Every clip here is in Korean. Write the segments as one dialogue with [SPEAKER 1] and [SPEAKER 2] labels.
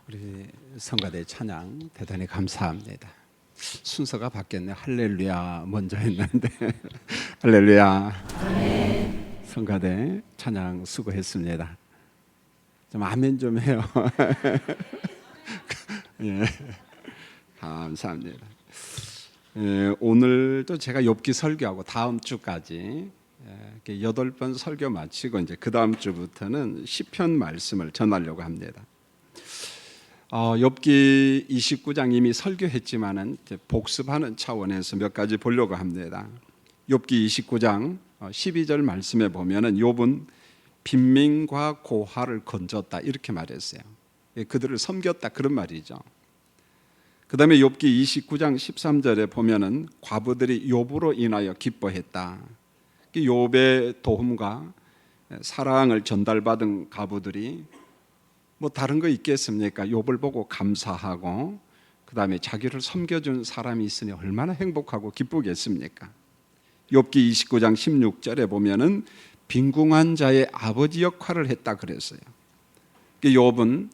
[SPEAKER 1] 우리 성가대 찬양 대단히 감사합니다. 순서가 바뀌었네. 할렐루야 먼저 했는데 할렐루야. 아멘. 성가대 찬양 수고했습니다. 좀 아멘 좀 해요. 예, 감사합니다. 오늘도 제가 욥기 설교하고 다음 주까지 8번 설교 마치고 이제 그 다음 주부터는 시편 말씀을 전하려고 합니다. 욥기 29장 이미 설교했지만은 복습하는 차원에서 몇 가지 보려고 합니다. 욥기 29장 12절 말씀에 보면은 욥은 빈민과 고아를 건졌다 이렇게 말했어요. 그들을 섬겼다 그런 말이죠. 그 다음에 욥기 29장 13절에 보면은 과부들이 욥으로 인하여 기뻐했다. 욥의 도움과 사랑을 전달받은 과부들이 뭐 다른 거 있겠습니까? 욥을 보고 감사하고 그 다음에 자기를 섬겨준 사람이 있으니 얼마나 행복하고 기쁘겠습니까? 욥기 29장 16절에 보면은 빈궁한 자의 아버지 역할을 했다 그랬어요. 욥은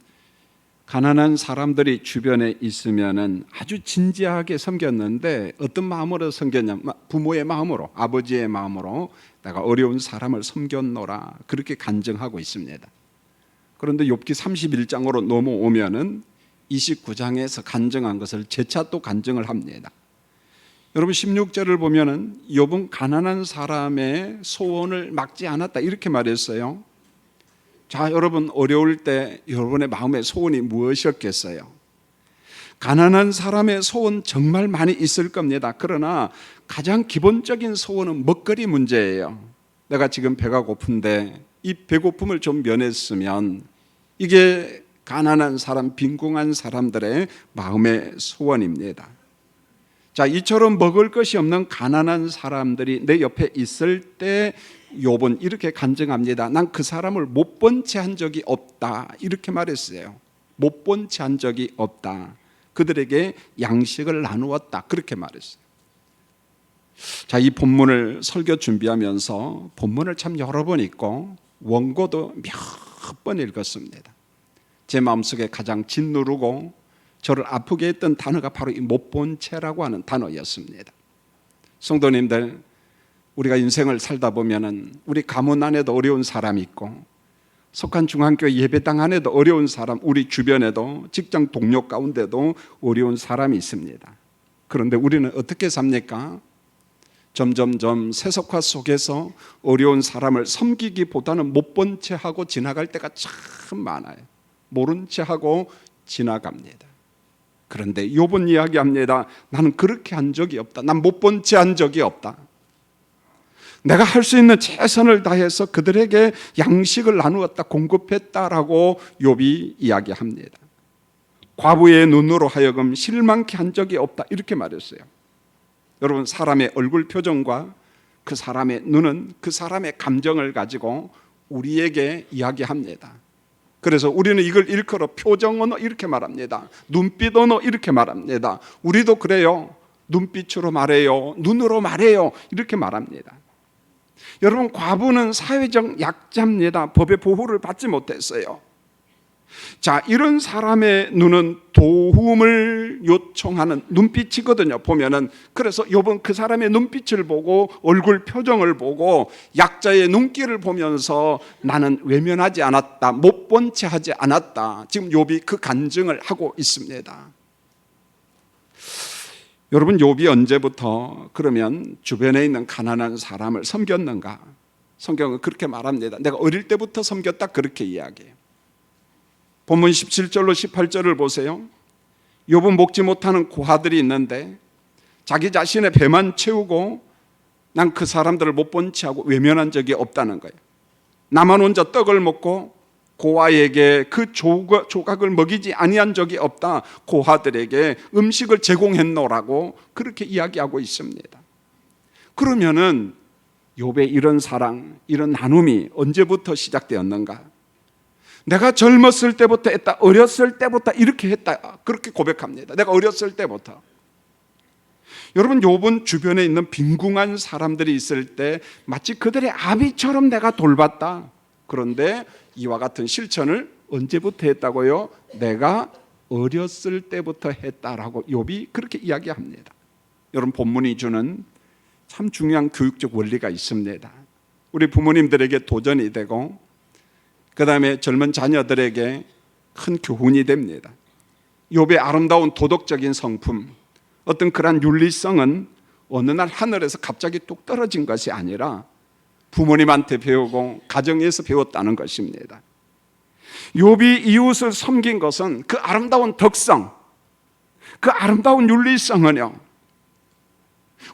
[SPEAKER 1] 가난한 사람들이 주변에 있으면은 아주 진지하게 섬겼는데 어떤 마음으로 섬겼냐면 부모의 마음으로, 아버지의 마음으로 내가 어려운 사람을 섬겼노라 그렇게 간증하고 있습니다. 그런데 욥기 31장으로 넘어오면은 29장에서 간증한 것을 재차 또 간증을 합니다. 여러분 16절을 보면은 욥은 가난한 사람의 소원을 막지 않았다 이렇게 말했어요. 자, 여러분 어려울 때 여러분의 마음의 소원이 무엇이었겠어요? 가난한 사람의 소원 정말 많이 있을 겁니다. 그러나 가장 기본적인 소원은 먹거리 문제예요. 내가 지금 배가 고픈데 이 배고픔을 좀 면했으면 이게 가난한 사람, 빈궁한 사람들의 마음의 소원입니다. 자, 이처럼 먹을 것이 없는 가난한 사람들이 내 옆에 있을 때 욥은 이렇게 간증합니다. 난 그 사람을 못 본 채 한 적이 없다 이렇게 말했어요. 못 본 채 한 적이 없다. 그들에게 양식을 나누었다 그렇게 말했어요. 자, 이 본문을 설교 준비하면서 본문을 참 여러 번 읽고 원고도 몇 번 읽었습니다. 제 마음속에 가장 짓누르고 저를 아프게 했던 단어가 바로 이 못 본 채라고 하는 단어였습니다. 성도님들, 우리가 인생을 살다 보면은 우리 가문 안에도 어려운 사람이 있고 속한 중앙교회 예배당 안에도 어려운 사람, 우리 주변에도 직장 동료 가운데도 어려운 사람이 있습니다. 그런데 우리는 어떻게 삽니까? 점점점 세속화 속에서 어려운 사람을 섬기기보다는 못 본 채 하고 지나갈 때가 참 많아요. 모른 채 하고 지나갑니다. 그런데 욥은 이야기합니다. 나는 그렇게 한 적이 없다. 난 못 본 채 한 적이 없다. 내가 할 수 있는 최선을 다해서 그들에게 양식을 나누었다, 공급했다라고 욥이 이야기합니다. 과부의 눈으로 하여금 실망케 한 적이 없다 이렇게 말했어요. 여러분, 사람의 얼굴 표정과 그 사람의 눈은 그 사람의 감정을 가지고 우리에게 이야기합니다. 그래서 우리는 이걸 일컬어 표정 언어 이렇게 말합니다. 눈빛 언어 이렇게 말합니다. 우리도 그래요. 눈빛으로 말해요. 눈으로 말해요. 이렇게 말합니다. 여러분, 과부는 사회적 약자입니다. 법의 보호를 받지 못했어요. 자, 이런 사람의 눈은 도움을 요청하는 눈빛이거든요. 보면은 그래서 욥은 그 사람의 눈빛을 보고 얼굴 표정을 보고 약자의 눈길을 보면서 나는 외면하지 않았다, 못 본 채 하지 않았다. 지금 욥이 그 간증을 하고 있습니다. 여러분, 욥이 언제부터 그러면 주변에 있는 가난한 사람을 섬겼는가? 성경은 그렇게 말합니다. 내가 어릴 때부터 섬겼다 그렇게 이야기해요. 본문 17절로 18절을 보세요. 욥은 먹지 못하는 고아들이 있는데 자기 자신의 배만 채우고 난 그 사람들을 못 본 채 하고 외면한 적이 없다는 거예요. 나만 혼자 떡을 먹고 고아에게 그 조각을 먹이지 아니한 적이 없다. 고아들에게 음식을 제공했노라고 그렇게 이야기하고 있습니다. 그러면은 욥의 이런 사랑, 이런 나눔이 언제부터 시작되었는가? 내가 젊었을 때부터 했다, 어렸을 때부터 이렇게 했다, 그렇게 고백합니다. 내가 어렸을 때부터. 여러분, 욥은 주변에 있는 빈궁한 사람들이 있을 때 마치 그들의 아비처럼 내가 돌봤다. 그런데 이와 같은 실천을 언제부터 했다고요? 내가 어렸을 때부터 했다라고 욥이 그렇게 이야기합니다. 여러분, 본문이 주는 참 중요한 교육적 원리가 있습니다. 우리 부모님들에게 도전이 되고 그 다음에 젊은 자녀들에게 큰 교훈이 됩니다. 욥의 아름다운 도덕적인 성품, 어떤 그러한 윤리성은 어느 날 하늘에서 갑자기 뚝 떨어진 것이 아니라 부모님한테 배우고 가정에서 배웠다는 것입니다. 욥이 이웃을 섬긴 것은 그 아름다운 덕성, 그 아름다운 윤리성은요,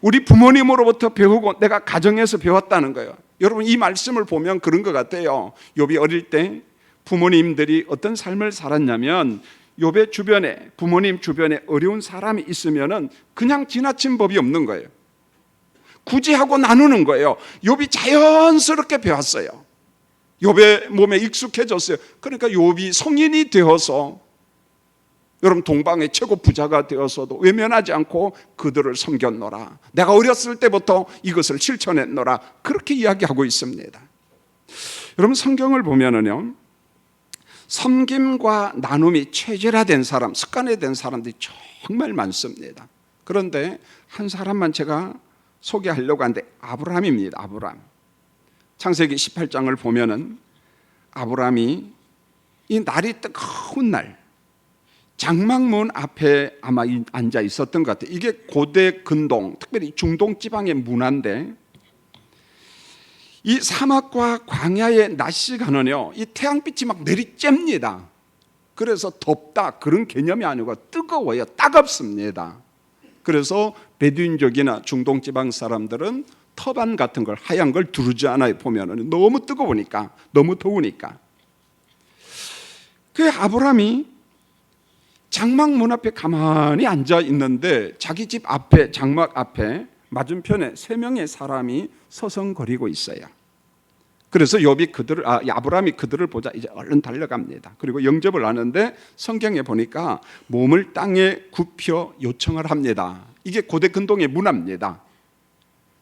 [SPEAKER 1] 우리 부모님으로부터 배우고 내가 가정에서 배웠다는 거예요. 여러분, 이 말씀을 보면 그런 것 같아요. 욥이 어릴 때 부모님들이 어떤 삶을 살았냐면, 욥의 주변에, 부모님 주변에 어려운 사람이 있으면은 그냥 지나친 법이 없는 거예요. 굳이 하고 나누는 거예요. 욥이 자연스럽게 배웠어요. 욥의 몸에 익숙해졌어요. 그러니까 욥이 성인이 되어서, 여러분, 동방의 최고 부자가 되어서도 외면하지 않고 그들을 섬겼노라. 내가 어렸을 때부터 이것을 실천했노라. 그렇게 이야기하고 있습니다. 여러분, 성경을 보면은요, 섬김과 나눔이 체질화된 사람, 습관화된 사람들이 정말 많습니다. 그런데 한 사람만 제가 소개하려고 하는데 아브라함입니다. 아브라함. 창세기 18장을 보면은 아브라함이 이 날이 뜨거운 날, 장막문 앞에 아마 앉아 있었던 것 같아요. 이게 고대 근동, 특별히 중동 지방의 문화인데, 이 사막과 광야의 낮 시간은요, 이 태양빛이 막 내리쬐입니다. 그래서 덥다 그런 개념이 아니고 뜨거워요. 따갑습니다. 그래서 베두인족이나 중동 지방 사람들은 터반 같은 걸, 하얀 걸 두르지 않아요. 보면은 너무 뜨거우니까, 너무 더우니까. 그 아브라함이 장막문 앞에 가만히 앉아 있는데, 자기 집 앞에, 장막 앞에 맞은편에 3명의 사람이 서성거리고 있어요. 그래서 아브라함이 그들을 보자 이제 얼른 달려갑니다. 그리고 영접을 하는데 성경에 보니까 몸을 땅에 굽혀 요청을 합니다. 이게 고대 근동의 문화입니다.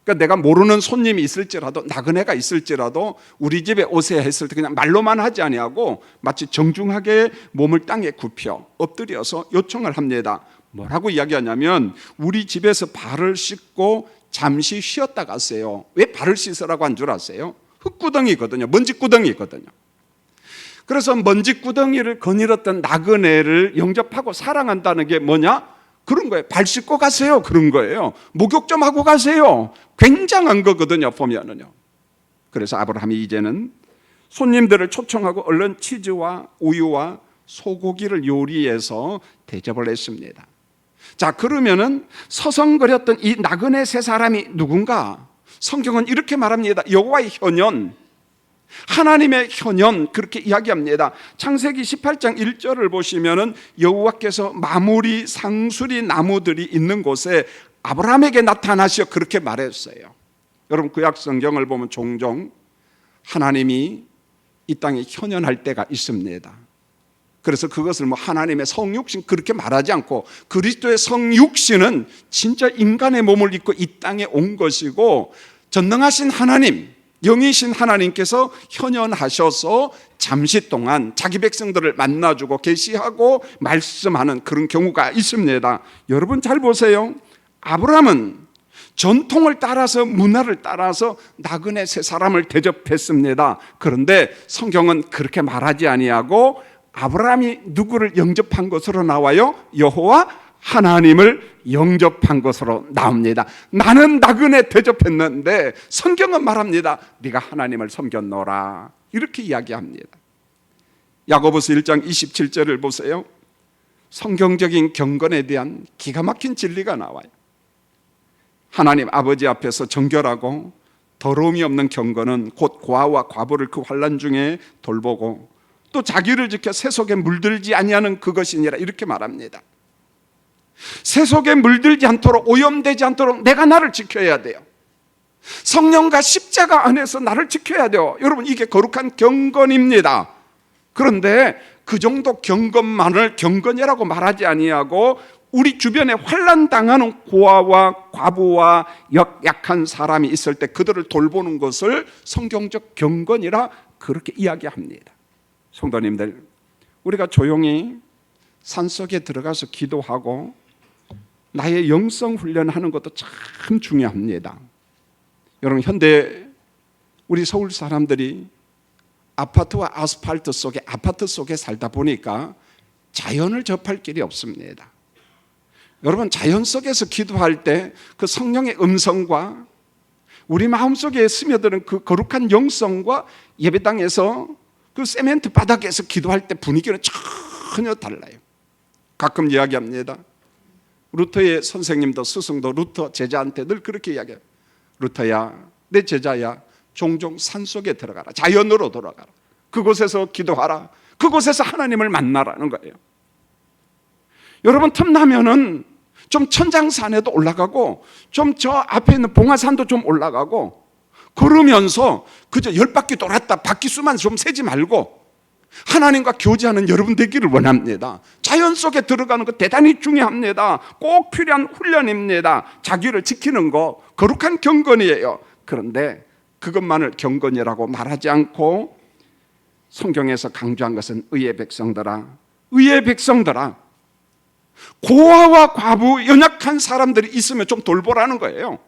[SPEAKER 1] 그러니까 내가 모르는 손님이 있을지라도, 나그네가 있을지라도 우리 집에 오세요 했을 때 그냥 말로만 하지 아니하고 마치 정중하게 몸을 땅에 굽혀 엎드려서 요청을 합니다. 뭐라고 이야기하냐면, 우리 집에서 발을 씻고 잠시 쉬었다 가세요. 왜 발을 씻으라고 한 줄 아세요? 흙구덩이거든요. 먼지구덩이거든요. 그래서 먼지구덩이를 거닐었던 나그네를 영접하고 사랑한다는 게 뭐냐? 그런 거예요. 발 씻고 가세요. 그런 거예요. 목욕 좀 하고 가세요. 굉장한 거거든요, 보면은요. 그래서 아브라함이 이제는 손님들을 초청하고 얼른 치즈와 우유와 소고기를 요리해서 대접을 했습니다. 자, 그러면은 서성거렸던 이 나그네 3사람이 누군가? 성경은 이렇게 말합니다. 여호와의 현현, 하나님의 현현, 그렇게 이야기합니다. 창세기 18장 1절을 보시면은 여호와께서 마무리 상수리 나무들이 있는 곳에 아브라함에게 나타나시어 그렇게 말했어요. 여러분, 구약 성경을 보면 종종 하나님이 이 땅에 현현할 때가 있습니다. 그래서 그것을 하나님의 성육신 그렇게 말하지 않고, 그리스도의 성육신은 진짜 인간의 몸을 입고 이 땅에 온 것이고, 전능하신 하나님, 영이신 하나님께서 현현하셔서 잠시 동안 자기 백성들을 만나주고 계시하고 말씀하는 그런 경우가 있습니다. 여러분 잘 보세요. 아브라함은 전통을 따라서, 문화를 따라서 나그네 3사람을 대접했습니다. 그런데 성경은 그렇게 말하지 아니하고 아브라함이 누구를 영접한 것으로 나와요? 여호와 하나님을 영접한 것으로 나옵니다. 나는 나그네 대접했는데 성경은 말합니다. 네가 하나님을 섬겼노라, 이렇게 이야기합니다. 야고보서 1장 27절을 보세요. 성경적인 경건에 대한 기가 막힌 진리가 나와요. 하나님 아버지 앞에서 정결하고 더러움이 없는 경건은 곧 고아와 과부를 그 환난 중에 돌보고 또 자기를 지켜 세속에 물들지 아니하는 그것이니라, 이렇게 말합니다. 세속에 물들지 않도록, 오염되지 않도록 내가 나를 지켜야 돼요. 성령과 십자가 안에서 나를 지켜야 돼요. 여러분, 이게 거룩한 경건입니다. 그런데 그 정도 경건만을 경건이라고 말하지 아니하고 우리 주변에 환난 당하는 고아와 과부와 약한 사람이 있을 때 그들을 돌보는 것을 성경적 경건이라 그렇게 이야기합니다. 성도님들, 우리가 조용히 산속에 들어가서 기도하고 나의 영성 훈련하는 것도 참 중요합니다. 여러분, 현대 우리 서울 사람들이 아파트와 아스팔트 속에, 아파트 속에 살다 보니까 자연을 접할 길이 없습니다. 여러분, 자연 속에서 기도할 때 그 성령의 음성과 우리 마음속에 스며드는 그 거룩한 영성과 예배당에서 그 세멘트 바닥에서 기도할 때 분위기는 전혀 달라요. 가끔 이야기합니다. 루터의 선생님도 스승도 루터 제자한테 늘 그렇게 이야기해요. 루터야, 내 제자야, 종종 산속에 들어가라. 자연으로 돌아가라. 그곳에서 기도하라. 그곳에서 하나님을 만나라는 거예요. 여러분, 틈나면은 좀 천장산에도 올라가고 좀 저 앞에 있는 봉화산도 좀 올라가고 걸으면서 그저 10바퀴 돌았다 바퀴 수만 좀 세지 말고 하나님과 교제하는 여러분 되기를 원합니다. 자연 속에 들어가는 거 대단히 중요합니다. 꼭 필요한 훈련입니다. 자기를 지키는 거 거룩한 경건이에요. 그런데 그것만을 경건이라고 말하지 않고 성경에서 강조한 것은 의의 백성들아, 의의 백성들아, 고아와 과부, 연약한 사람들이 있으면 좀 돌보라는 거예요.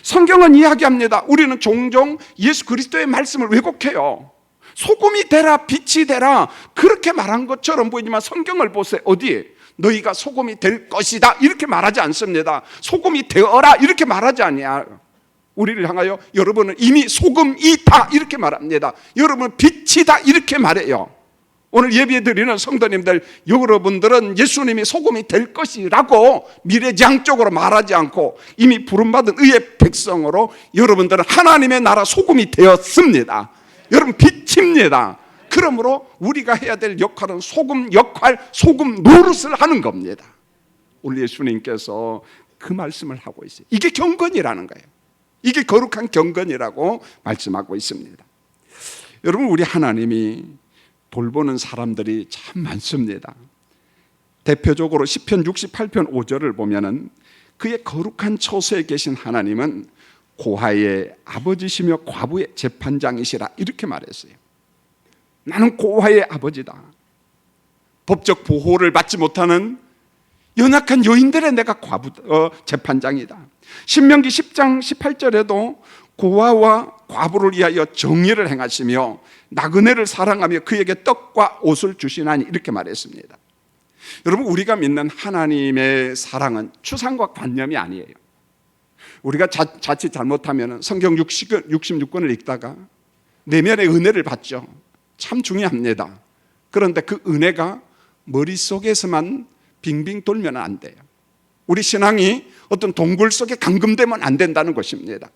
[SPEAKER 1] 성경은 이야기합니다. 우리는 종종 예수 그리스도의 말씀을 왜곡해요. 소금이 되라, 빛이 되라, 그렇게 말한 것처럼 보이지만 성경을 보세요. 어디? 너희가 소금이 될 것이다 이렇게 말하지 않습니다. 소금이 되어라 이렇게 말하지 않아요. 우리를 향하여 여러분은 이미 소금이다 이렇게 말합니다. 여러분은 빛이다 이렇게 말해요. 오늘 예배 드리는 성도님들, 여러분들은 예수님이 소금이 될 것이라고 미래지향적으로 말하지 않고 이미 부름받은 의의 백성으로 여러분들은 하나님의 나라 소금이 되었습니다. 여러분 빛입니다. 그러므로 우리가 해야 될 역할은 소금 역할, 소금 노릇을 하는 겁니다. 우리 예수님께서 그 말씀을 하고 있어요. 이게 경건이라는 거예요. 이게 거룩한 경건이라고 말씀하고 있습니다. 여러분, 우리 하나님이 돌보는 사람들이 참 많습니다. 대표적으로 시편 68편 5절을 보면은 그의 거룩한 처소에 계신 하나님은 고아의 아버지시며 과부의 재판장이시라 이렇게 말했어요. 나는 고아의 아버지다. 법적 보호를 받지 못하는 연약한 여인들의 내가 재판장이다. 신명기 10장 18절에도 고아와 과부를 위하여 정의를 행하시며 나그네를 사랑하며 그에게 떡과 옷을 주시나니 이렇게 말했습니다. 여러분, 우리가 믿는 하나님의 사랑은 추상과 관념이 아니에요. 우리가 자칫 잘못하면 성경 66권을 읽다가 내면의 은혜를 받죠. 참 중요합니다. 그런데 그 은혜가 머릿속에서만 빙빙 돌면 안 돼요. 우리 신앙이 어떤 동굴 속에 감금되면 안 된다는 것입니다.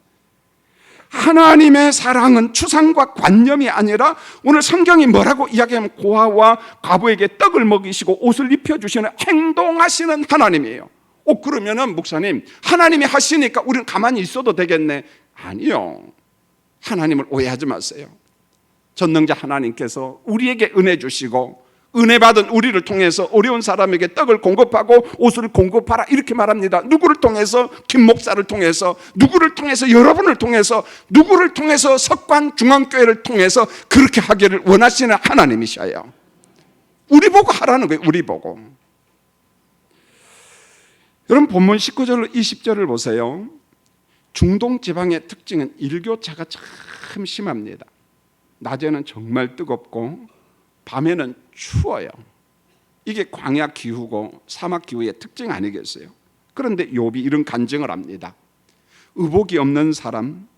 [SPEAKER 1] 하나님의 사랑은 추상과 관념이 아니라 오늘 성경이 뭐라고 이야기하면 고아와 과부에게 떡을 먹이시고 옷을 입혀주시는 행동하시는 하나님이에요. 그러면은 목사님, 하나님이 하시니까 우리는 가만히 있어도 되겠네. 아니요. 하나님을 오해하지 마세요. 전능자 하나님께서 우리에게 은혜 주시고 은혜 받은 우리를 통해서 어려운 사람에게 떡을 공급하고 옷을 공급하라 이렇게 말합니다. 누구를 통해서? 김 목사를 통해서, 누구를 통해서? 여러분을 통해서, 누구를 통해서? 석관중앙교회를 통해서 그렇게 하기를 원하시는 하나님이셔요. 우리 보고 하라는 거예요. 우리 보고. 여러분, 본문 19절 20절을 보세요. 중동 지방의 특징은 일교차가 참 심합니다. 낮에는 정말 뜨겁고 밤에는 추워요. 이게 광야 기후고 사막 기후의 특징 아니겠어요? 그런데 욥이 이런 간증을 합니다. 의복이 없는 사람,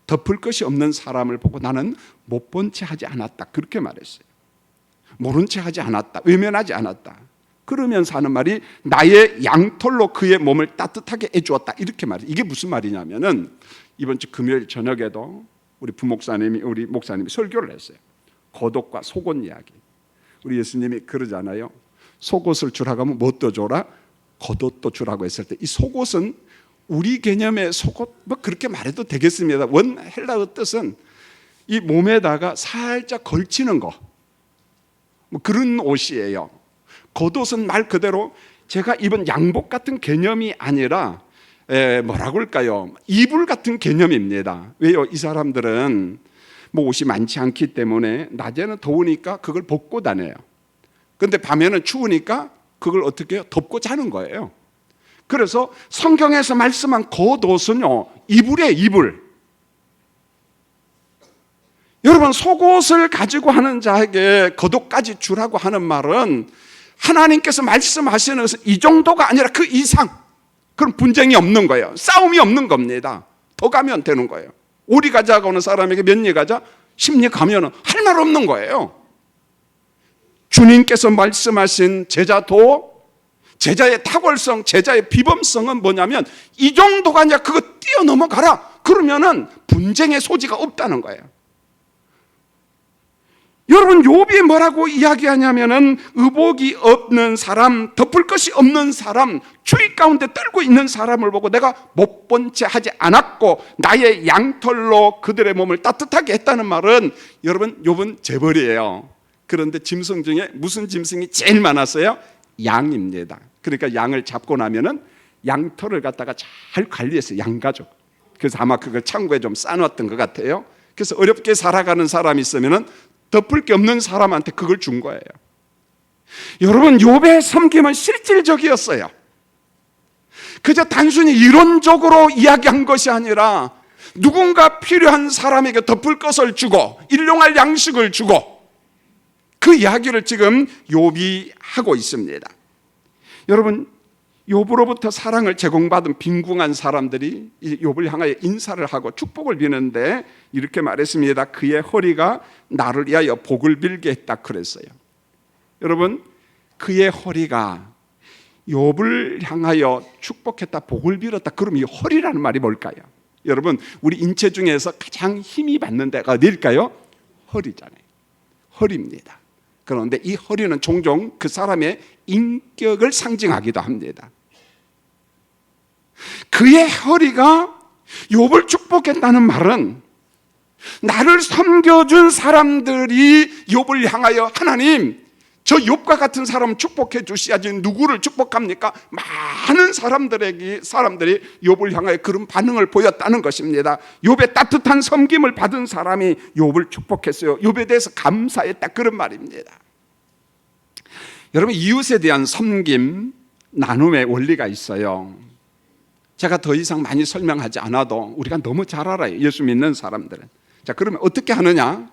[SPEAKER 1] 덮을 것이 없는 사람을 보고 나는 못 본 채 하지 않았다 그렇게 말했어요. 모른 채 하지 않았다, 외면하지 않았다. 그러면서 하는 말이 나의 양털로 그의 몸을 따뜻하게 해주었다 이렇게 말해요. 이게 무슨 말이냐면은 이번 주 금요일 저녁에도 우리 목사님이 설교를 했어요. 겉옷과 속옷 이야기. 우리 예수님이 그러잖아요. 속옷을 주라고 하면 뭣도 줘라? 겉옷도 주라고 했을 때 이 속옷은 우리 개념의 속옷 뭐 그렇게 말해도 되겠습니다. 원 헬라어 뜻은 이 몸에다가 살짝 걸치는 거, 뭐 그런 옷이에요. 겉옷은 말 그대로 제가 입은 양복 같은 개념이 아니라 뭐라고 할까요? 이불 같은 개념입니다. 왜요? 이 사람들은 뭐 옷이 많지 않기 때문에 낮에는 더우니까 그걸 벗고 다녀요. 근데 밤에는 추우니까 그걸 어떻게 해요? 덮고 자는 거예요. 그래서 성경에서 말씀한 겉옷은요, 이불이에요, 이불. 여러분, 속옷을 가지고 하는 자에게 겉옷까지 주라고 하는 말은 하나님께서 말씀하시는 것은 이 정도가 아니라 그 이상. 그럼 분쟁이 없는 거예요. 싸움이 없는 겁니다. 더 가면 되는 거예요. 오리 가자고 하는 사람에게 몇 리 가자? 10리 가면 할 말 없는 거예요. 주님께서 말씀하신 제자도, 제자의 탁월성, 제자의 비범성은 뭐냐면 이 정도가 아니라 그거 뛰어넘어가라. 그러면은 분쟁의 소지가 없다는 거예요. 여러분, 욥이 뭐라고 이야기하냐면은 의복이 없는 사람, 덮을 것이 없는 사람, 추위 가운데 떨고 있는 사람을 보고 내가 못 본 채 하지 않았고 나의 양털로 그들의 몸을 따뜻하게 했다는 말은, 여러분, 욥은 재벌이에요. 그런데 짐승 중에 무슨 짐승이 제일 많았어요? 양입니다. 그러니까 양을 잡고 나면은 양털을 갖다가 잘 관리했어요. 양가죽. 그래서 아마 그걸 창고에 좀 싸놨던 것 같아요. 그래서 어렵게 살아가는 사람이 있으면은 덮을 게 없는 사람한테 그걸 준 거예요. 여러분, 욥의 섬김은 실질적이었어요. 그저 단순히 이론적으로 이야기한 것이 아니라 누군가 필요한 사람에게 덮을 것을 주고 일용할 양식을 주고, 그 이야기를 지금 욥이 하고 있습니다. 여러분, 욥으로부터 사랑을 제공받은 빈궁한 사람들이 욥을 향하여 인사를 하고 축복을 비는데 이렇게 말했습니다. 그의 허리가 나를 위하여 복을 빌게 했다 그랬어요. 여러분, 그의 허리가 욥을 향하여 축복했다, 복을 빌었다. 그럼 이 허리라는 말이 뭘까요? 여러분, 우리 인체 중에서 가장 힘이 받는 데가 어디일까요? 허리잖아요. 허리입니다. 그런데 이 허리는 종종 그 사람의 인격을 상징하기도 합니다. 그의 허리가 욥을 축복했다는 말은 나를 섬겨준 사람들이 욥을 향하여 하나님, 저 욥과 같은 사람 축복해 주셔야지 누구를 축복합니까? 많은 사람들이 욥을 향하여 그런 반응을 보였다는 것입니다. 욥의 따뜻한 섬김을 받은 사람이 욥을 축복했어요. 욥에 대해서 감사했다, 그런 말입니다. 여러분, 이웃에 대한 섬김, 나눔의 원리가 있어요. 제가 더 이상 많이 설명하지 않아도 우리가 너무 잘 알아요, 예수 믿는 사람들은. 자, 그러면 어떻게 하느냐?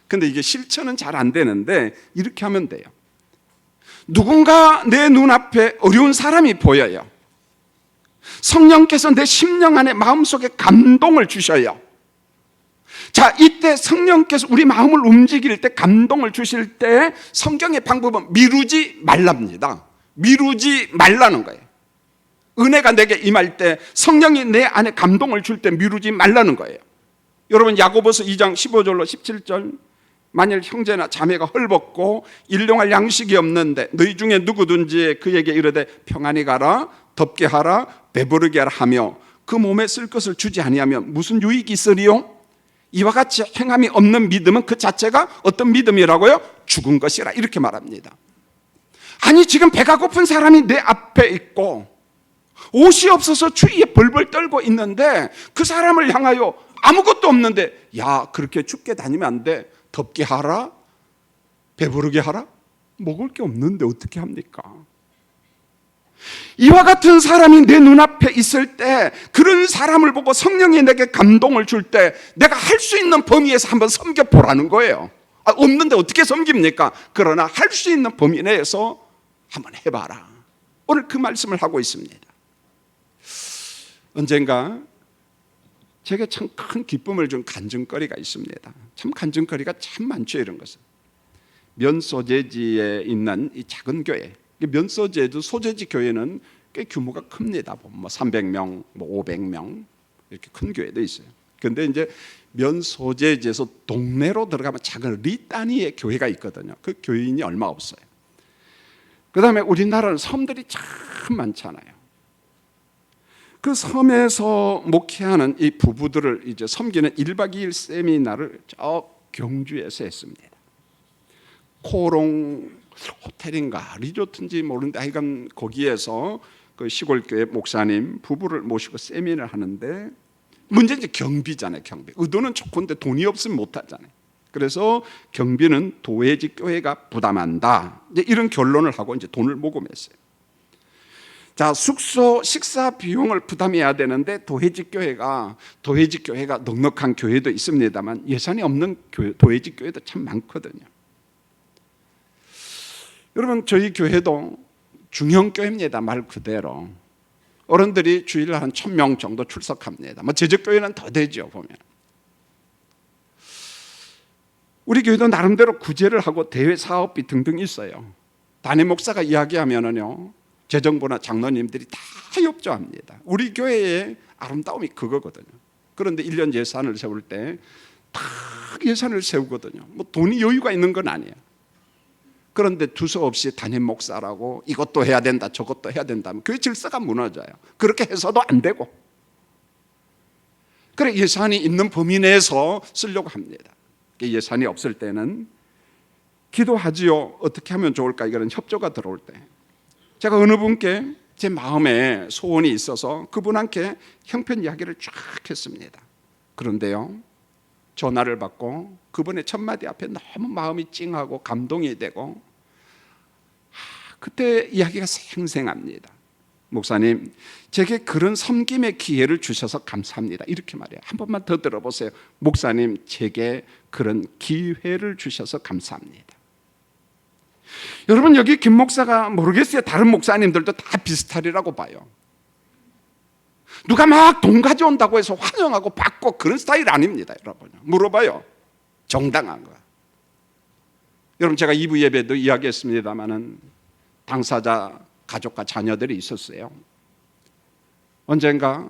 [SPEAKER 1] 근데 이게 실천은 잘 안 되는데 이렇게 하면 돼요. 누군가 내 눈앞에 어려운 사람이 보여요. 성령께서 내 심령 안에 마음속에 감동을 주셔요. 자, 이때 성령께서 우리 마음을 움직일 때, 감동을 주실 때 성경의 방법은 미루지 말랍니다. 미루지 말라는 거예요. 은혜가 내게 임할 때, 성령이 내 안에 감동을 줄 때 미루지 말라는 거예요. 여러분, 야고보서 2장 15절로 17절, 만일 형제나 자매가 헐벗고 일용할 양식이 없는데 너희 중에 누구든지 그에게 이르되 평안히 가라, 덥게 하라, 배부르게 하라 하며 그 몸에 쓸 것을 주지 아니하면 무슨 유익이 있으리요? 이와 같이 행함이 없는 믿음은 그 자체가 어떤 믿음이라고요? 죽은 것이라, 이렇게 말합니다. 아니, 지금 배가 고픈 사람이 내 앞에 있고 옷이 없어서 추위에 벌벌 떨고 있는데 그 사람을 향하여 아무것도 없는데, 야, 그렇게 춥게 다니면 안 돼, 덥게 하라, 배부르게 하라? 먹을 게 없는데 어떻게 합니까? 이와 같은 사람이 내 눈앞에 있을 때, 그런 사람을 보고 성령이 내게 감동을 줄 때 내가 할 수 있는 범위에서 한번 섬겨보라는 거예요. 없는데 어떻게 섬깁니까? 그러나 할 수 있는 범위 내에서 한번 해봐라. 오늘 그 말씀을 하고 있습니다. 언젠가 제게 참 큰 기쁨을 준 간증거리가 있습니다. 참 간증거리가 참 많죠, 이런 것은. 면소재지에 있는 이 작은 교회, 면소재도 소재지 교회는 꽤 규모가 큽니다. 뭐 300명, 뭐 500명 이렇게 큰 교회도 있어요. 그런데 이제 면소재지에서 동네로 들어가면 작은 리단위의 교회가 있거든요. 그 교인이 얼마 없어요. 그다음에 우리나라는 섬들이 참 많잖아요. 그 섬에서 목회하는 이 부부들을 이제 섬기는 1박 2일 세미나를 저 경주에서 했습니다. 코롱 호텔인가 리조트인지 모르는데 하여간 거기에서 그 시골교회 목사님 부부를 모시고 세미나를 하는데, 문제는 이제 경비잖아요. 경비. 의도는 좋은데 돈이 없으면 못 하잖아요. 그래서 경비는 도회지 교회가 부담한다. 이제 이런 결론을 하고 이제 돈을 모금했어요. 자, 숙소 식사 비용을 부담해야 되는데 도회지 교회가 넉넉한 교회도 있습니다만 예산이 없는 도회지 교회도 참 많거든요. 여러분, 저희 교회도 중형교회입니다. 말 그대로 어른들이 주일날 한 1000명 정도 출석합니다. 뭐 제적교회는 더 되죠. 보면 우리 교회도 나름대로 구제를 하고 대회 사업비 등등 있어요. 담임 목사가 이야기하면은요, 재정부나 장로님들이 다 협조합니다. 우리 교회의 아름다움이 그거거든요. 그런데 1년 예산을 세울 때 다 예산을 세우거든요. 뭐 돈이 여유가 있는 건 아니에요. 그런데 두서없이 담임 목사라고 이것도 해야 된다 저것도 해야 된다면 교회 질서가 무너져요. 그렇게 해서도 안 되고, 그래 예산이 있는 범위 내에서 쓰려고 합니다. 예산이 없을 때는 기도하지요. 어떻게 하면 좋을까? 이거는 협조가 들어올 때 제가 어느 분께 제 마음에 소원이 있어서 그분한테 형편 이야기를 쫙 했습니다. 그런데요, 전화를 받고 그분의 첫마디 앞에 너무 마음이 찡하고 감동이 되고, 그때 이야기가 생생합니다. 목사님, 제게 그런 섬김의 기회를 주셔서 감사합니다. 이렇게 말해요. 한 번만 더 들어보세요. 목사님, 제게 그런 기회를 주셔서 감사합니다. 여러분, 여기 김 목사가 모르겠어요. 다른 목사님들도 다 비슷하리라고 봐요. 누가 막 돈 가져온다고 해서 환영하고 받고 그런 스타일 아닙니다. 여러분, 물어봐요. 정당한 거. 여러분, 제가 2부 예배도 이야기했습니다마는 당사자 가족과 자녀들이 있었어요. 언젠가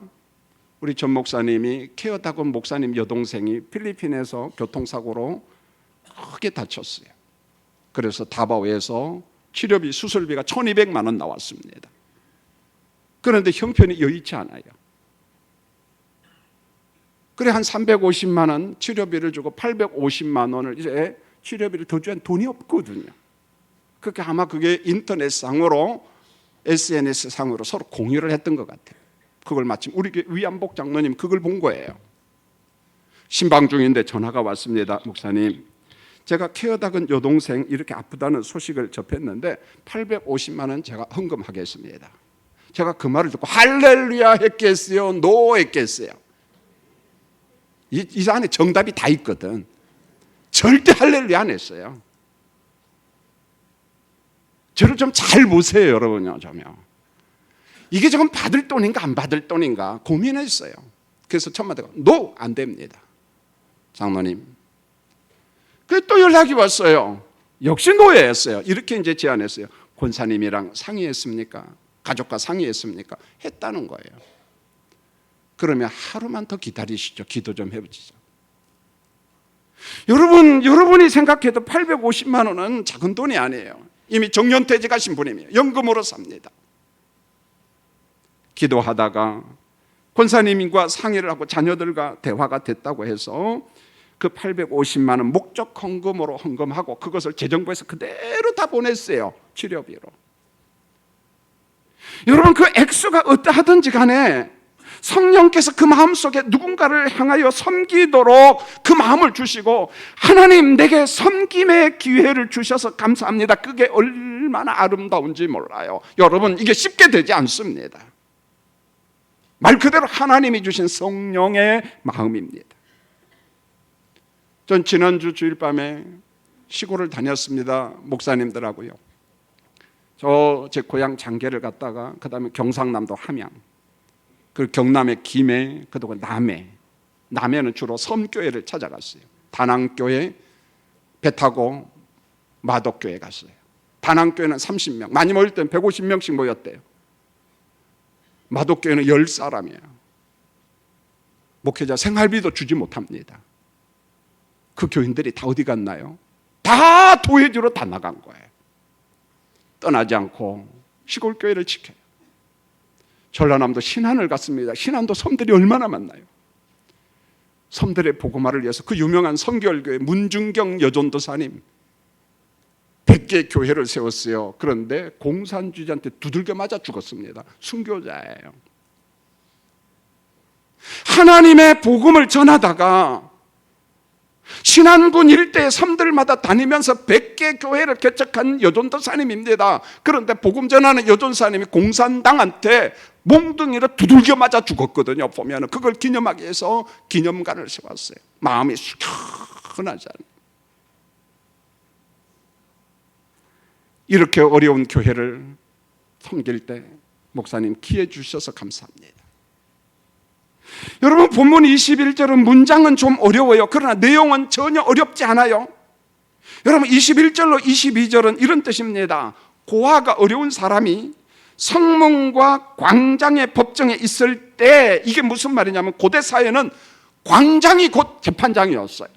[SPEAKER 1] 우리 전 목사님이 케어다곤 목사님 여동생이 필리핀에서 교통사고로 크게 다쳤어요. 그래서 다바오에서 치료비 수술비가 1200만 원 나왔습니다. 그런데 형편이 여의치 않아요. 그래 한 350만 원 치료비를 주고 850만 원을 이제 치료비를 더 줘야 돈이 없거든요. 그렇게 아마 그게 인터넷상으로 SNS상으로 서로 공유를 했던 것 같아요. 그걸 마침 우리 위안복 장로님 그걸 본 거예요. 신방 중인데 전화가 왔습니다. 목사님, 제가 케어닥은 여동생 이렇게 아프다는 소식을 접했는데 850만 원 제가 헌금하겠습니다. 제가 그 말을 듣고 할렐루야 했겠어요? 노 했겠어요? 이 안에 정답이 다 있거든. 절대 할렐루야 안 했어요. 저를 좀 잘 보세요, 여러분요. 이게 조금 받을 돈인가 안 받을 돈인가 고민했어요. 그래서 첫마디가 노, 안 됩니다. 장로님. 그래 또 연락이 왔어요. 역시 노예였어요. 이렇게 이제 제안했어요. 권사님이랑 상의했습니까? 가족과 상의했습니까? 했다는 거예요. 그러면 하루만 더 기다리시죠. 기도 좀 해보시죠. 여러분이 생각해도 850만 원은 작은 돈이 아니에요. 이미 정년퇴직 하신 분이에요. 연금으로 삽니다. 기도하다가 권사님과 상의를 하고 자녀들과 대화가 됐다고 해서 그 850만 원 목적 헌금으로 헌금하고 그것을 재정부에서 그대로 다 보냈어요. 치료비로. 여러분, 그 액수가 어떠하든지 간에 성령께서 그 마음속에 누군가를 향하여 섬기도록 그 마음을 주시고, 하나님 내게 섬김의 기회를 주셔서 감사합니다. 그게 얼마나 아름다운지 몰라요. 여러분, 이게 쉽게 되지 않습니다. 말 그대로 하나님이 주신 성령의 마음입니다. 전 지난주 주일 밤에 시골을 다녔습니다. 목사님들하고요. 제 고향 장계를 갔다가 그 다음에 경상남도 함양, 그리고 경남의 김해, 그리고 남해는 주로 섬교회를 찾아갔어요. 다낭교회 배 타고 마덕교회 갔어요. 다낭교회는 30명, 많이 모일 때는 150명씩 모였대요. 마덕교회는 10사람이에요. 목회자 생활비도 주지 못합니다. 그 교인들이 다 어디 갔나요? 다 도회지로 다 나간 거예요. 떠나지 않고 시골교회를 지켜요. 전라남도 신안을 갔습니다. 신안도 섬들이 얼마나 많나요? 섬들의 복음화를 위해서 그 유명한 성결교회 문중경 여전도사님 100개 교회를 세웠어요. 그런데 공산주의자한테 두들겨 맞아 죽었습니다. 순교자예요. 하나님의 복음을 전하다가 신안군 일대 섬들마다 다니면서 100개 교회를 개척한 여존도사님입니다. 그런데 복음 전하는 여존사님이 공산당한테 몽둥이로 두들겨 맞아 죽었거든요. 보면 그걸 기념하기 위해서 기념관을 세웠어요. 마음이 숙연하잖아요. 이렇게 어려운 교회를 섬길 때 목사님 기회 주셔서 감사합니다. 여러분, 본문 21절은 문장은 좀 어려워요. 그러나 내용은 전혀 어렵지 않아요. 여러분, 21절로 22절은 이런 뜻입니다. 고아가 어려운 사람이 성문과 광장의 법정에 있을 때, 이게 무슨 말이냐면 고대 사회는 광장이 곧 재판장이었어요.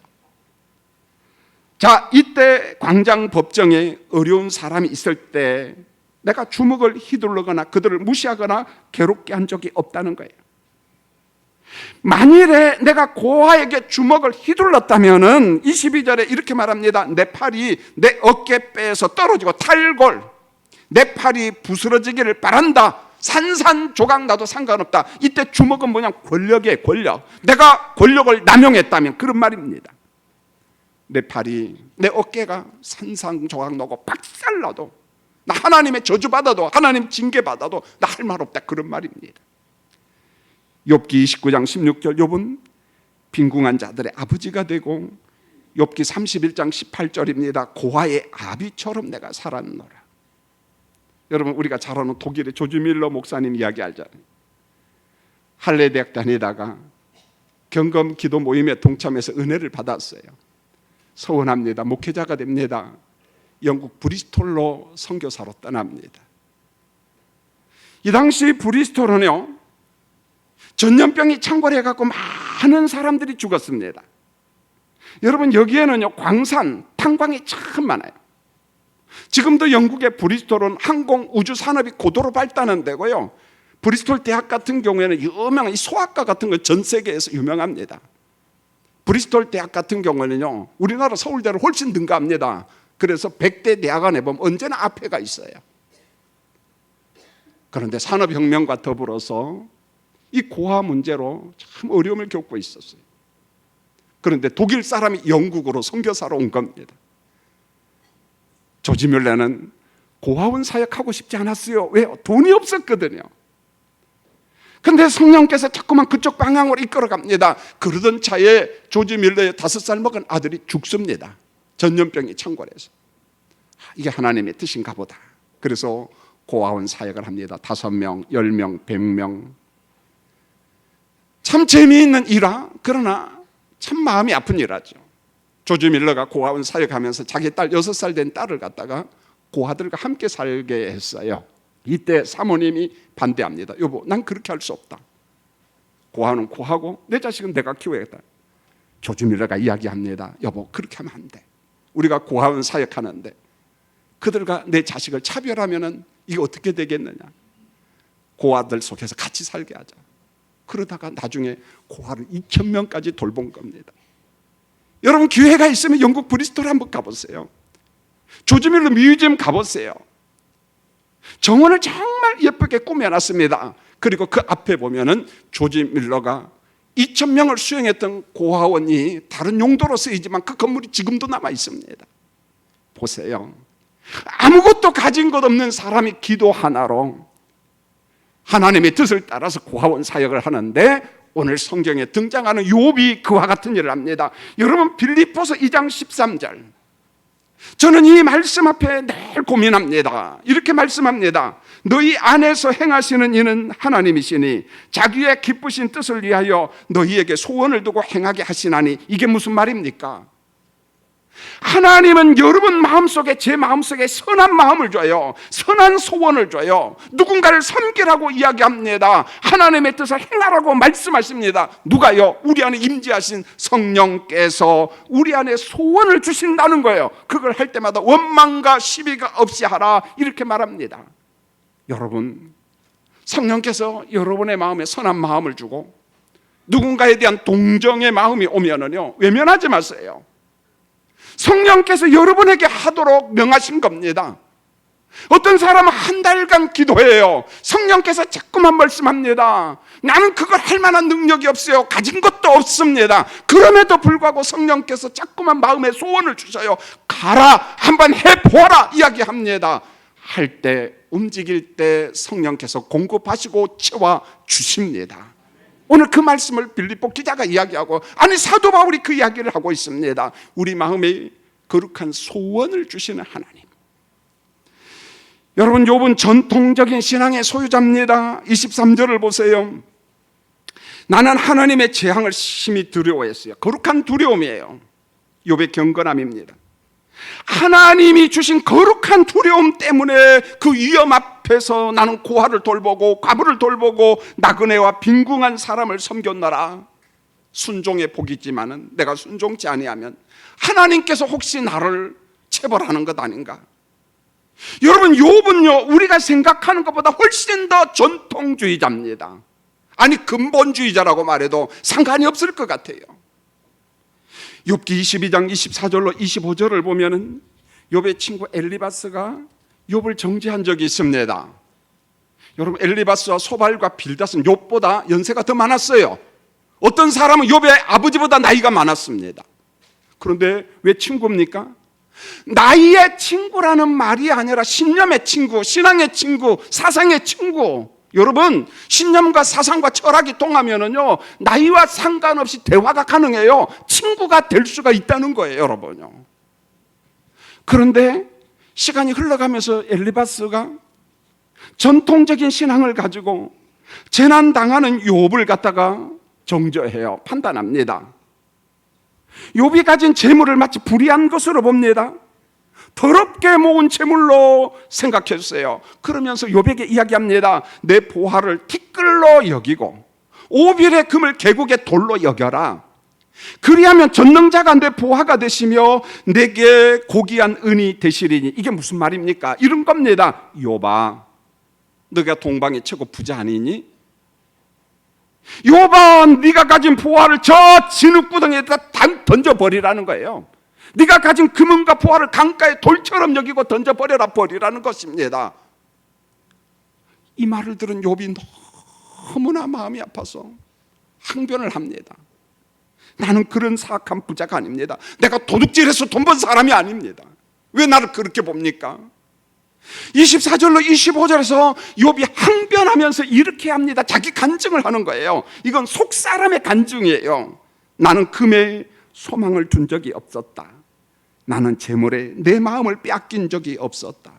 [SPEAKER 1] 자, 이때 광장 법정에 어려운 사람이 있을 때 내가 주먹을 휘둘르거나 그들을 무시하거나 괴롭게 한 적이 없다는 거예요. 만일에 내가 고아에게 주먹을 휘둘렀다면은 22절에 이렇게 말합니다. 내 팔이 내 어깨뼈에서 떨어지고 탈골, 내 팔이 부스러지기를 바란다. 산산조각 나도 상관없다. 이때 주먹은 뭐냐? 권력이에요, 권력. 내가 권력을 남용했다면 그런 말입니다. 내 팔이, 내 어깨가 산산조각 나고 박살나도, 나 하나님의 저주받아도, 하나님 징계받아도 나 할 말 없다. 그런 말입니다. 욥기 29장 16절, 욥은 빈궁한 자들의 아버지가 되고, 욥기 31장 18절입니다. 고아의 아비처럼 내가 살았노라. 여러분, 우리가 잘 아는 독일의 조지 밀러 목사님 이야기 알잖아요. 할레 대학 다니다가 경검 기도 모임에 동참해서 은혜를 받았어요. 서원합니다. 목회자가 됩니다. 영국 브리스톨로 선교사로 떠납니다. 이 당시 브리스톨은요, 전염병이 창궐해갖고 많은 사람들이 죽었습니다. 여러분, 여기에는요 광산, 탄광이 참 많아요. 지금도 영국의 브리스톨은 항공 우주 산업이 고도로 발달한 데고요. 브리스톨 대학 같은 경우에는 유명한 이 소아과 같은 거 전 세계에서 유명합니다. 브리스톨 대학 같은 경우는요, 우리나라 서울대를 훨씬 능가합니다. 그래서 100대 대학원에 보면 언제나 앞에가 있어요. 그런데 산업혁명과 더불어서 이 고아 문제로 참 어려움을 겪고 있었어요. 그런데 독일 사람이 영국으로 선교사로 온 겁니다. 조지 뮬러는 고아원 사역하고 싶지 않았어요. 왜요? 돈이 없었거든요. 근데 성령께서 자꾸만 그쪽 방향으로 이끌어갑니다. 그러던 차에 조지 뮬러의 5살 먹은 아들이 죽습니다. 전염병이 창궐해서. 이게 하나님의 뜻인가 보다. 그래서 고아원 사역을 합니다. 5명, 10명, 100명. 참 재미있는 일화, 그러나 참 마음이 아픈 일화죠. 조지 밀러가 고아원 사역하면서 자기 딸 6살 된 딸을 갖다가 고아들과 함께 살게 했어요. 이때 사모님이 반대합니다. 여보, 난 그렇게 할 수 없다. 고아는 고아고 내 자식은 내가 키워야겠다. 조지 밀러가 이야기합니다. 여보, 그렇게 하면 안 돼. 우리가 고아원 사역하는데 그들과 내 자식을 차별하면은 이게 어떻게 되겠느냐. 고아들 속에서 같이 살게 하자. 그러다가 나중에 고아를 2,000명까지 돌본 겁니다. 여러분, 기회가 있으면 영국 브리스톨 한번 가보세요. 조지 밀러 뮤지엄 가보세요. 정원을 정말 예쁘게 꾸며놨습니다. 그리고 그 앞에 보면은 조지 밀러가 2,000명을 수용했던 고아원이 다른 용도로 쓰이지만 그 건물이 지금도 남아 있습니다. 보세요. 아무것도 가진 것 없는 사람이 기도 하나로 하나님의 뜻을 따라서 고아원 사역을 하는데, 오늘 성경에 등장하는 욥이 그와 같은 일을 합니다. 여러분, 빌립보서 2장 13절, 저는 이 말씀 앞에 늘 고민합니다. 이렇게 말씀합니다. 너희 안에서 행하시는 이는 하나님이시니 자기의 기쁘신 뜻을 위하여 너희에게 소원을 두고 행하게 하시나니. 이게 무슨 말입니까? 하나님은 여러분 마음속에, 제 마음속에 선한 마음을 줘요. 선한 소원을 줘요. 누군가를 섬기라고 이야기합니다. 하나님의 뜻을 행하라고 말씀하십니다. 누가요? 우리 안에 임재하신 성령께서 우리 안에 소원을 주신다는 거예요. 그걸 할 때마다 원망과 시비가 없이 하라, 이렇게 말합니다. 여러분, 성령께서 여러분의 마음에 선한 마음을 주고 누군가에 대한 동정의 마음이 오면은요, 외면하지 마세요. 성령께서 여러분에게 하도록 명하신 겁니다. 어떤 사람은 한 달간 기도해요. 성령께서 자꾸만 말씀합니다. 나는 그걸 할 만한 능력이 없어요. 가진 것도 없습니다. 그럼에도 불구하고 성령께서 자꾸만 마음에 소원을 주셔요. 가라, 한번 해보아라 이야기합니다. 할 때, 움직일 때 성령께서 공급하시고 채워 주십니다. 오늘 그 말씀을 빌립보 기자가 이야기하고, 아니 사도 바울이 그 이야기를 하고 있습니다. 우리 마음에 거룩한 소원을 주시는 하나님. 여러분, 욥은 전통적인 신앙의 소유자입니다. 23절을 보세요. 나는 하나님의 재앙을 심히 두려워했어요. 거룩한 두려움이에요. 욥의 경건함입니다. 하나님이 주신 거룩한 두려움 때문에 그 위험 앞에서 나는 고아를 돌보고 과부를 돌보고 나그네와 빈궁한 사람을 섬겼노라. 순종의 복이지만은 내가 순종치 아니하면 하나님께서 혹시 나를 체벌하는 것 아닌가? 여러분, 욥은요 우리가 생각하는 것보다 훨씬 더 전통주의자입니다. 아니 근본주의자라고 말해도 상관이 없을 것 같아요. 욥기 22장 24절로 25절을 보면은 욥의 친구 엘리바스가 욥을 정죄한 적이 있습니다. 여러분, 엘리바스와 소발과 빌닷은 욥보다 연세가 더 많았어요. 어떤 사람은 욥의 아버지보다 나이가 많았습니다. 그런데 왜 친구입니까? 나이의 친구라는 말이 아니라 신념의 친구, 신앙의 친구, 사상의 친구. 여러분, 신념과 사상과 철학이 통하면은요 나이와 상관없이 대화가 가능해요. 친구가 될 수가 있다는 거예요, 여러분요. 그런데 시간이 흘러가면서 엘리바스가 전통적인 신앙을 가지고 재난 당하는 욥을 갖다가 정죄해요. 판단합니다. 욥이 가진 재물을 마치 불의한 것으로 봅니다. 더럽게 모은 재물로 생각했어요. 그러면서 욥에게 이야기합니다. 내 보화를 티끌로 여기고 오빌의 금을 계곡의 돌로 여겨라. 그리하면 전능자가 내 보화가 되시며 내게 고귀한 은이 되시리니. 이게 무슨 말입니까? 이런 겁니다. 욥아, 너가 동방의 최고 부자 아니니? 욥아, 네가 가진 보화를 저 진흙구덩이에다 던져버리라는 거예요. 네가 가진 금은과 보화를 강가의 돌처럼 여기고 던져버려라, 버리라는 것입니다. 이 말을 들은 욥이 너무나 마음이 아파서 항변을 합니다. 나는 그런 사악한 부자가 아닙니다. 내가 도둑질해서 돈 번 사람이 아닙니다. 왜 나를 그렇게 봅니까? 24절로 25절에서 욥이 항변하면서 이렇게 합니다. 자기 간증을 하는 거예요. 이건 속사람의 간증이에요. 나는 금에 소망을 둔 적이 없었다. 나는 재물에 내 마음을 빼앗긴 적이 없었다.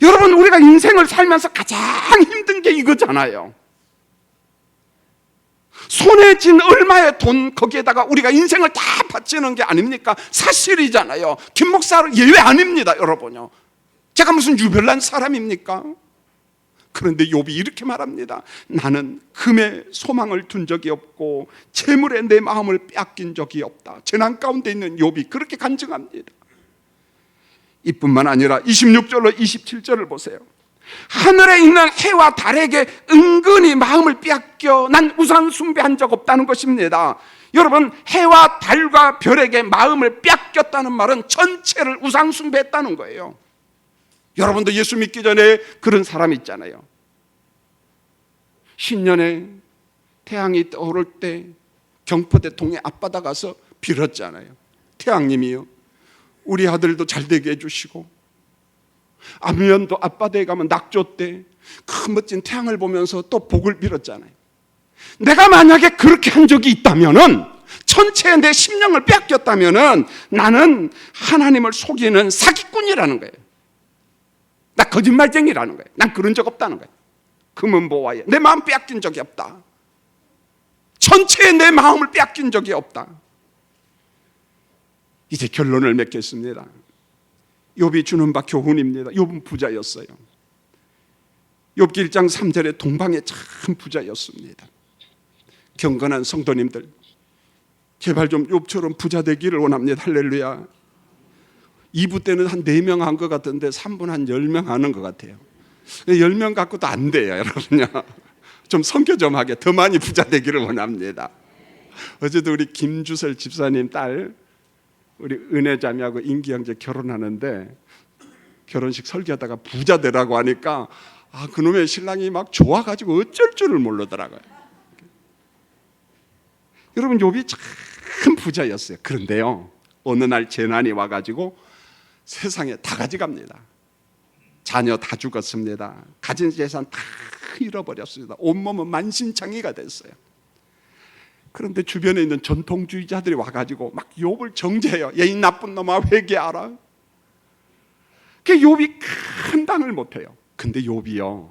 [SPEAKER 1] 여러분, 우리가 인생을 살면서 가장 힘든 게 이거잖아요. 손에 쥔 얼마의 돈, 거기에다가 우리가 인생을 다 바치는 게 아닙니까? 사실이잖아요. 김 목사는 예외 아닙니다, 여러분요. 제가 무슨 유별난 사람입니까? 그런데 욥이 이렇게 말합니다. 나는 금에 소망을 둔 적이 없고 재물에 내 마음을 빼앗긴 적이 없다. 재난 가운데 있는 욥이 그렇게 간증합니다. 이뿐만 아니라 26절로 27절을 보세요. 하늘에 있는 해와 달에게 은근히 마음을 빼앗겨 난 우상 숭배한 적 없다는 것입니다. 여러분, 해와 달과 별에게 마음을 빼앗겼다는 말은 전체를 우상 숭배했다는 거예요. 여러분도 예수 믿기 전에 그런 사람 있잖아요. 신년에 태양이 떠오를 때 경포대 동해 앞바다 가서 빌었잖아요. 태양님이요, 우리 아들도 잘 되게 해주시고, 암면도 앞바다에 가면 낙조 때 큰 멋진 태양을 보면서 또 복을 빌었잖아요. 내가 만약에 그렇게 한 적이 있다면은, 전체에 내 심령을 빼앗겼다면은 나는 하나님을 속이는 사기꾼이라는 거예요. 나 거짓말쟁이라는 거예요. 난 그런 적 없다는 거예요. 금은 보화에 내 마음 빼앗긴 적이 없다. 전체에 내 마음을 빼앗긴 적이 없다. 이제 결론을 맺겠습니다. 욥이 주는 바 교훈입니다. 욥은 부자였어요. 욥기 1장 3절에 동방에 참 부자였습니다. 경건한 성도님들, 제발 좀 욥처럼 부자 되기를 원합니다. 할렐루야. 2부 때는 한 4명 한 것 같은데 3분 한 10명 하는 것 같아요. 10명 갖고도 안 돼요, 여러분요. 좀 선교 좀 하게 더 많이 부자 되기를 원합니다. 어제도 우리 김주설 집사님 딸 우리 은혜자매하고 인기 형제 결혼하는데 결혼식 설교하다가 부자 되라고 하니까 그놈의 신랑이 막 좋아가지고 어쩔 줄을 모르더라고요. 여러분, 욥이 참 부자였어요. 그런데요, 어느 날 재난이 와가지고 세상에 다 가져갑니다. 자녀 다 죽었습니다. 가진 재산 다 잃어버렸습니다. 온몸은 만신창이가 됐어요. 그런데 주변에 있는 전통주의자들이 와가지고 막 욥을 정죄해요. 이 나쁜 놈아, 회개하라. 그 욥이 감당을 못해요. 근데 욥이요,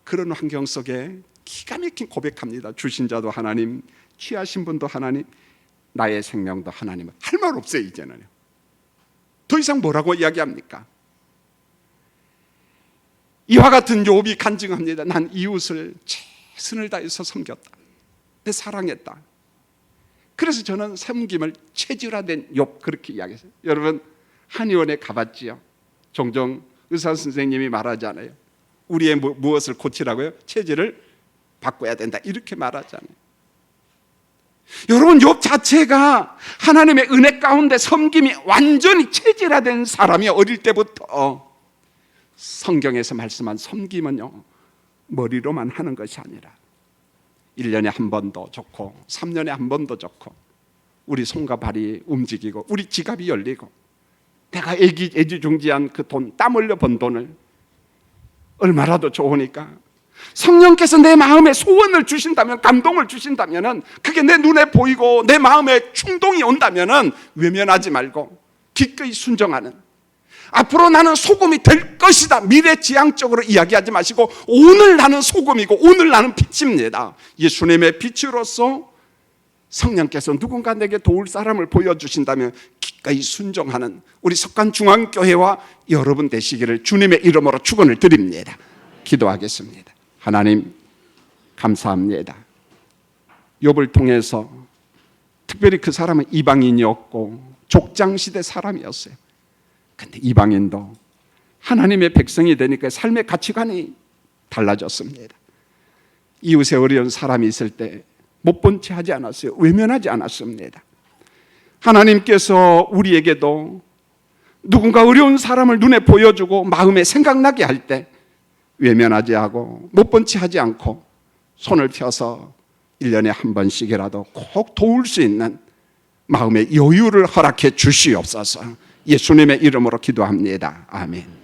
[SPEAKER 1] 그런 환경 속에 기가 막힌 고백합니다. 주신 자도 하나님, 취하신 분도 하나님, 나의 생명도 하나님. 할 말 없어요. 이제는요, 더 이상 뭐라고 이야기합니까? 이와 같은 욥이 간증합니다. 난 이웃을 최선을 다해서 섬겼다. 내 사랑했다. 그래서 저는 섬김을 체질화된 욥, 그렇게 이야기했어요. 여러분, 한의원에 가봤지요? 종종 의사 선생님이 말하잖아요. 우리의 무엇을 고치라고요? 체질을 바꿔야 된다, 이렇게 말하잖아요. 여러분, 욥 자체가 하나님의 은혜 가운데 섬김이 완전히 체질화된 사람이 어릴 때부터 성경에서 말씀한 섬김은요, 머리로만 하는 것이 아니라 1년에 한 번도 좋고 3년에 한 번도 좋고, 우리 손과 발이 움직이고 우리 지갑이 열리고, 내가 애지중지한 그 돈, 땀 흘려 번 돈을 얼마라도 좋으니까 성령께서 내 마음에 소원을 주신다면, 감동을 주신다면, 그게 내 눈에 보이고 내 마음에 충동이 온다면 외면하지 말고 기꺼이 순종하는, 앞으로 나는 소금이 될 것이다, 미래지향적으로 이야기하지 마시고 오늘 나는 소금이고 오늘 나는 빛입니다. 예수님의 빛으로서 성령께서 누군가 내게 도울 사람을 보여주신다면 기꺼이 순종하는 우리 석간중앙교회와 여러분 되시기를 주님의 이름으로 축원을 드립니다. 기도하겠습니다. 하나님, 감사합니다. 욥을 통해서 특별히 그 사람은 이방인이었고 족장시대 사람이었어요. 근데 이방인도 하나님의 백성이 되니까 삶의 가치관이 달라졌습니다. 이웃에 어려운 사람이 있을 때 못 본 채 하지 않았어요. 외면하지 않았습니다. 하나님께서 우리에게도 누군가 어려운 사람을 눈에 보여주고 마음에 생각나게 할 때 외면하지 하고 못 본 채 하지 않고 손을 펴서 1년에 한 번씩이라도 꼭 도울 수 있는 마음의 여유를 허락해 주시옵소서. 예수님의 이름으로 기도합니다. 아멘.